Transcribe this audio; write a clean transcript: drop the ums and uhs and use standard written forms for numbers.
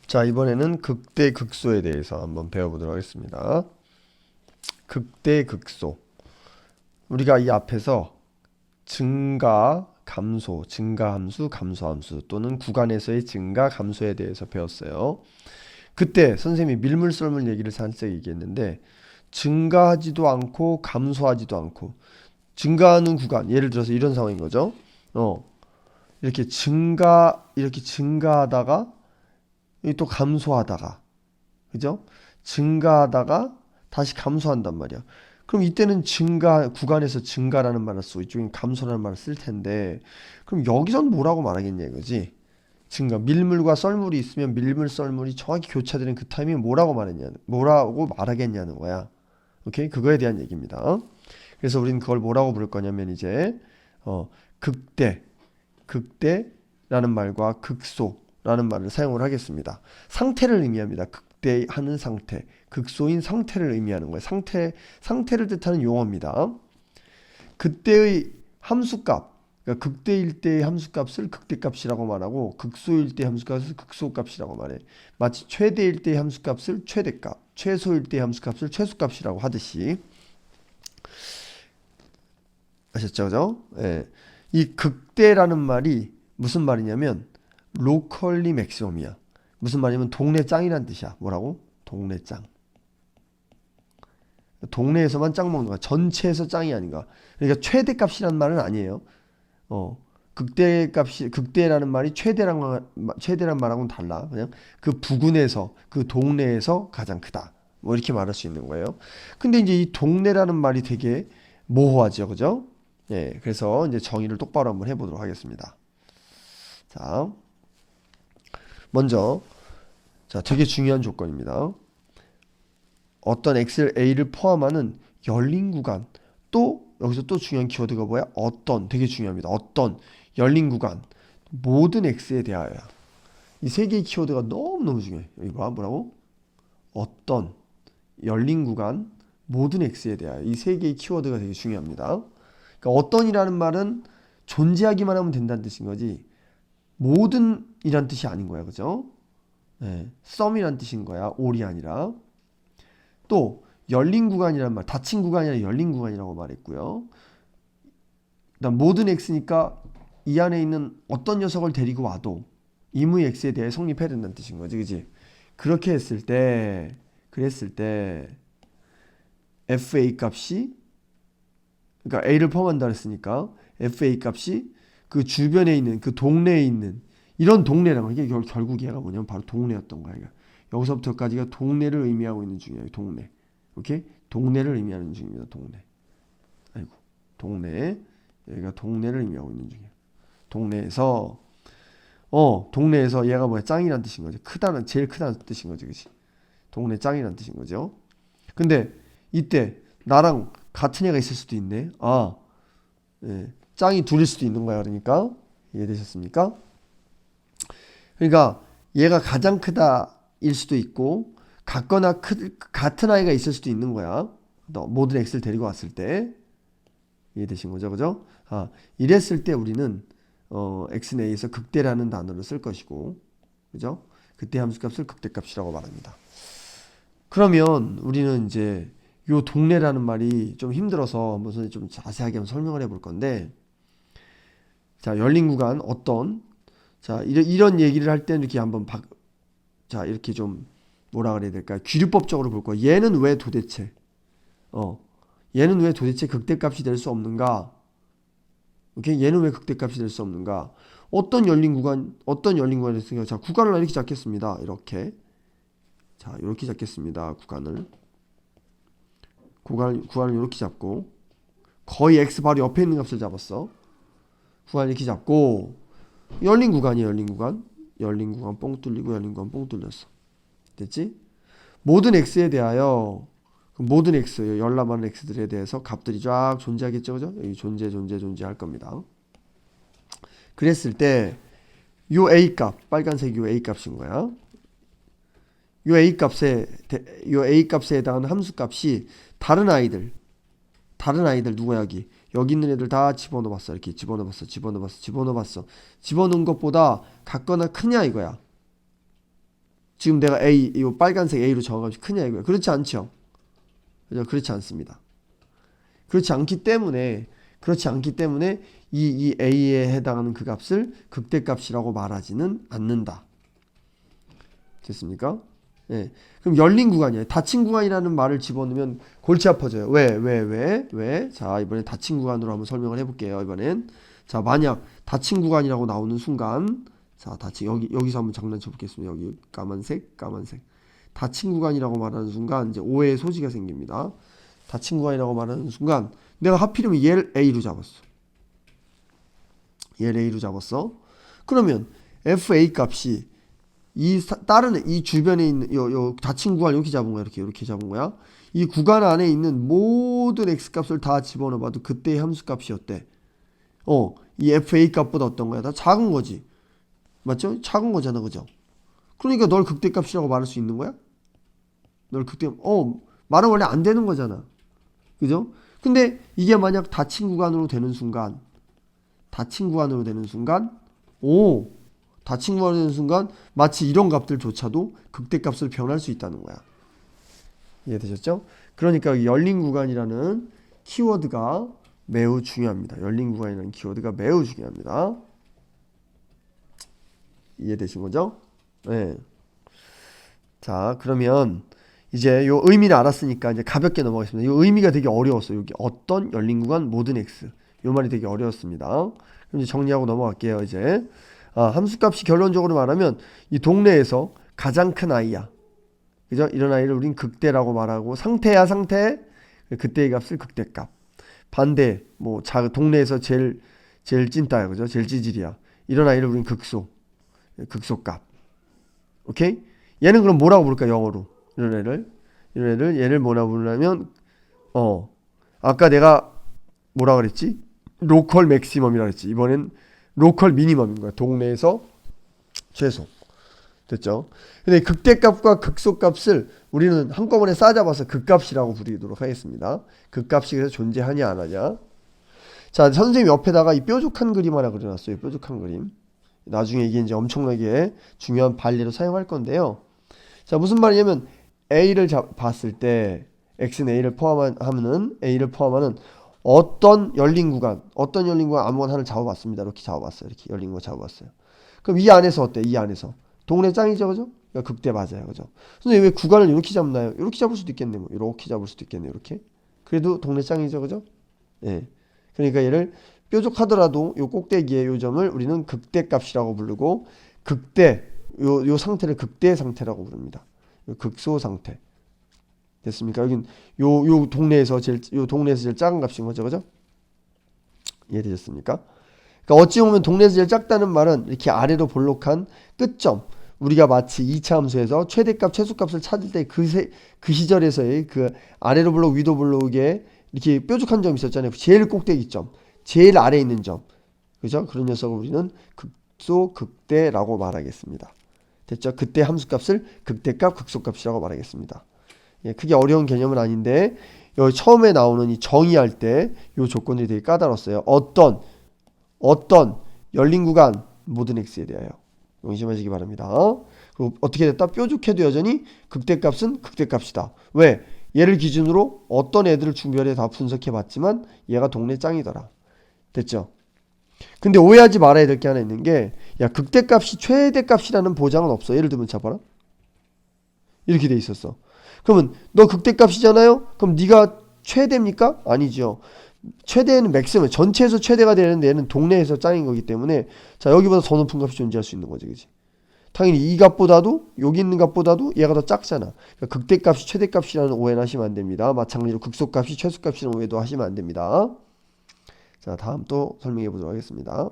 자, 이번에는 극대 극소에 대해서 한번 배워보도록 하겠습니다. 극대 극소. 우리가 이 앞에서 증가, 감소, 증가함수, 감소함수 또는 구간에서의 증가, 감소에 대해서 배웠어요. 그때 선생님이 밀물 썰물 얘기를 살짝 얘기했는데 증가하지도 않고 감소하지도 않고 증가하는 구간, 예를 들어서 이런 상황인 거죠. 이렇게 증가하다가 또 감소하다가, 그죠? 증가하다가 다시 감소한단 말이야. 그럼 이때는 증가 구간에서 증가라는 말을 쓰고 이쪽엔 감소라는 말을 쓸 텐데, 그럼 여기선 뭐라고 말하겠냐 이거지. 증가, 밀물과 썰물이 있으면 밀물 썰물이 정확히 교차되는 그 타이밍 뭐라고 말하겠냐는 거야. 오케이? 그거에 대한 얘기입니다. 그래서 우리는 그걸 뭐라고 부를 거냐면 이제 극대, 극대라는 말과 극소라는 말을 사용을 하겠습니다. 상태를 의미합니다. 극대하는 상태, 극소인 상태를 의미하는 거예요. 상태를 뜻하는 용어입니다. 그때의 함수값, 그러니까 극대일 때의 함수값을 극대값이라고 말하고 극소일 때의 함수값을 극소값이라고 말해. 마치 최대일 때의 함수값을 최대값, 최소일 때의 함수값을 최소값이라고 하듯이. 아셨죠, 그죠? 예. 이 극대라는 말이 무슨 말이냐면 로컬리 맥시멈이야. 무슨 말이냐면 동네 짱이란 뜻이야. 뭐라고? 동네 짱. 동네에서만 짱 먹는 거야. 전체에서 짱이 아닌가. 그러니까 최대값이란 말은 아니에요. 극대라는 말이 최대란 말하고는 달라. 그냥 그 부근에서, 그 동네에서 가장 크다. 뭐 이렇게 말할 수 있는 거예요. 근데 이제 이 동네라는 말이 되게 모호하죠. 그죠? 예, 그래서 이제 정의를 똑바로 한번 해보도록 하겠습니다. 자, 먼저, 자, 되게 중요한 조건입니다. 어떤 엑셀 A를 포함하는 열린 구간. 또 여기서 또 중요한 키워드가 뭐야? 어떤, 되게 중요합니다. 어떤 열린 구간, 모든 X에 대하여. 이 세 개의 키워드가 너무너무 중요해. 여기 봐, 뭐라고? 어떤 열린 구간, 모든 X에 대하여. 이 세 개의 키워드가 되게 중요합니다. 그러니까 어떤이라는 말은 존재하기만 하면 된다는 뜻인 거지 모든이란 뜻이 아닌 거야. 그죠? 네, some이란 뜻인 거야. all이 아니라. 또 열린 구간이란 말, 닫힌 구간이 아니라 열린 구간이라고 말했고요. 그다음 모든 x니까 이 안에 있는 어떤 녀석을 데리고 와도 임의 x에 대해 성립해야 된다는 뜻인 거지, 그지? 그렇게 그랬을 때 fa 값이, 그러니까 a를 포함한다 그랬으니까 fa 값이 그 주변에 있는, 그 동네에 있는 이런 동네라고. 이게 결국 얘가 뭐냐면 바로 동네였던 거야. 그러니까 여기서부터까지가 동네를 의미하고 있는 중이에요. 동네. 오케이? 동네를 의미하는 중입니다. 동네. 아이고, 동네. 여기가 동네를 의미하고 있는 중이에요. 동네에서 얘가 뭐야? 짱이란 뜻인 거죠. 크다는, 제일 크다는 뜻인 거죠. 그치? 동네 짱이란 뜻인 거죠. 근데 이때 나랑 같은 애가 있을 수도 있네. 예, 짱이 둘일 수도 있는 거야. 그러니까 이해되셨습니까? 그러니까 얘가 가장 크다일 수도 있고 같은 아이가 있을 수도 있는 거야. 모든 x를 데리고 왔을 때. 이해되신 거죠? 그죠? 이랬을 때 우리는 x는 a에서 극대라는 단어를 쓸 것이고, 그죠? 극대 함수값을 극대값이라고 말합니다. 그러면 우리는 이제 요 동네라는 말이 좀 힘들어서 무슨 좀 자세하게 한번 설명을 해볼 건데, 자, 열린 구간 어떤, 자, 이런 얘기를 할 때는 이렇게 한번 자, 이렇게 좀 뭐라 그래야 될까? 귀류법적으로 볼 거야. 얘는 왜 도대체 극대값이 될 수 없는가? 오케이? 얘는 왜 극대값이 될 수 없는가? 어떤 열린 구간이 있으니까, 자, 구간을 이렇게 잡겠습니다. 이렇게. 자, 이렇게 잡겠습니다. 구간을 이렇게 잡고, 거의 x 바로 옆에 있는 값을 잡았어. 구간 이렇게 잡고, 열린 구간이에요. 열린 구간. 열린 구간 뻥 뚫리고 열린 구간 뻥 뚫렸어. 됐지? 모든 x에 대하여, 모든 x, 열람하는 x들에 대해서 값들이 쫙 존재하겠죠, 그죠? 여기 존재할 겁니다. 그랬을 때, 요 a 값, 빨간색 요 a 값인 거야. 요 a 값에 해당하는 함수 값이 다른 아이들 누구야, 여기 있는 애들 다 집어넣어봤어. 이렇게 집어넣은 것보다 같거나 크냐 이거야. 지금 내가 A, 이 빨간색 A로 정한 값이 크냐 이거야. 그렇지 않죠. 그죠? 그렇지 않습니다. 그렇지 않기 때문에 이 A에 해당하는 그 값을 극대값이라고 말하지는 않는다. 됐습니까? 예. 그럼 열린 구간이야. 닫힌 구간이라는 말을 집어넣으면 골치 아파져요. 왜? 자, 이번엔 닫힌 구간으로 한번 설명을 해볼게요. 이번엔. 자, 만약 닫힌 구간이라고 나오는 순간, 자, 여기서 한번 장난쳐 보겠습니다. 여기 까만색. 닫힌 구간이라고 말하는 순간, 이제 오해의 소지가 생깁니다. 닫힌 구간이라고 말하는 순간, 내가 하필이면 얘를 A로 잡았어. 그러면 FA 값이 다른 이 주변에 있는 요 닫힌 구간 이렇게 잡은 거야. 이렇게 잡은 거야. 이 구간 안에 있는 모든 x 값을 다 집어넣어 봐도 그때의 함수 값이 어때? 이 FA 값보다 어떤 거야? 다 작은 거지. 맞죠? 작은 거잖아. 그죠? 그러니까 널 극대값이라고 말할 수 있는 거야? 말은 원래 안 되는 거잖아. 그죠? 근데 이게 만약 닫힌 구간으로 되는 순간 마치 이런 값들조차도 극대값으로 변할 수 있다는 거야. 이해되셨죠? 그러니까 열린 구간이라는 키워드가 매우 중요합니다. 이해되신 거죠? 네. 자, 그러면 이제 요 의미를 알았으니까 이제 가볍게 넘어가겠습니다. 요 의미가 되게 어려웠어요. 여기 어떤 열린 구간 모든 x. 요 말이 되게 어려웠습니다. 그럼 이제 정리하고 넘어갈게요. 이제 함수값이 결론적으로 말하면 이 동네에서 가장 큰 아이야. 그죠? 이런 아이를 우린 극대라고 말하고 상태. 그때의 값을 극대값. 반대 동네에서 제일 찐따야. 그죠? 제일 찌질이야. 이런 아이를 우린 극소값. 오케이? 얘는 그럼 뭐라고 부를까? 영어로. 얘를 뭐라고 부르냐면 아까 내가 뭐라 그랬지? 로컬 맥시멈이라 그랬지. 이번엔 로컬 미니멈인 거야. 동네에서 최소. 됐죠? 근데 극대값과 극소값을 우리는 한꺼번에 싸잡아서 극값이라고 부르도록 하겠습니다. 극값이 그래서 존재하냐 안 하냐. 자, 선생님 옆에다가 이 뾰족한 그림 하나 그려놨어요. 뾰족한 그림. 나중에 이게 이제 엄청나게 중요한 발리로 사용할 건데요. 자, 무슨 말이냐면 A를 봤을 때 X는 A를 포함하는 어떤 열린 구간 아무거나 하나를 잡아봤습니다. 이렇게 열린 거 잡아봤어요. 그럼 이 안에서 어때? 이 안에서 동네 짱이죠, 그죠? 그러니까 극대 맞아요, 그죠? 근데 왜 구간을 이렇게 잡나요? 이렇게 잡을 수도 있겠네, 이렇게 잡을 수도 있겠네, 이렇게. 그래도 동네 짱이죠, 그죠? 예. 그러니까 얘를 뾰족하더라도 요 꼭대기의 요 점을 우리는 극대값이라고 부르고 요 상태를 극대 상태라고 부릅니다. 극소 상태. 됐습니까? 여긴 요 동네에서 제일 작은 값인 거죠, 그죠? 이해되셨습니까? 그러니까 어찌 보면 동네에서 제일 작다는 말은 이렇게 아래로 볼록한 끝점. 우리가 마치 2차 함수에서 최대값, 최소값을 찾을 때 그 시절에서의 그 아래로 볼록, 위로 볼록에 이렇게 뾰족한 점이 있었잖아요. 제일 꼭대기점, 제일 아래에 있는 점. 그죠? 그런 녀석을 우리는 극소, 극대라고 말하겠습니다. 됐죠? 그때 함수값을 극대값, 극소값이라고 말하겠습니다. 예, 크게 어려운 개념은 아닌데 여기 처음에 나오는 이 정의할 때 이 조건들이 되게 까다롭어요. 어떤 열린 구간 모든 x에 대하여 명심하시기 바랍니다. 그리고 어떻게 됐다? 뾰족해도 여전히 극대값은 극대값이다. 왜? 얘를 기준으로 어떤 애들을 중별해 다 분석해 봤지만 얘가 동네 짱이더라. 됐죠? 근데 오해하지 말아야 될 게 하나 있는 게, 야, 극대값이 최대값이라는 보장은 없어. 예를 들면 잡아라. 이렇게 돼 있었어. 그러면 너 극대값이잖아요? 그럼 네가 최대입니까? 아니죠. 최대는 맥스면 전체에서 최대가 되는데 얘는 동네에서 짱인 거기 때문에 자, 여기보다 더 높은 값이 존재할 수 있는 거지, 그지? 당연히 이 값보다도 여기 있는 값보다도 얘가 더 작잖아. 그러니까 극대값이 최대값이라는 오해는 하시면 안 됩니다. 마찬가지로 극소값이 최소값이라는 오해도 하시면 안 됩니다. 자, 다음 또 설명해 보도록 하겠습니다.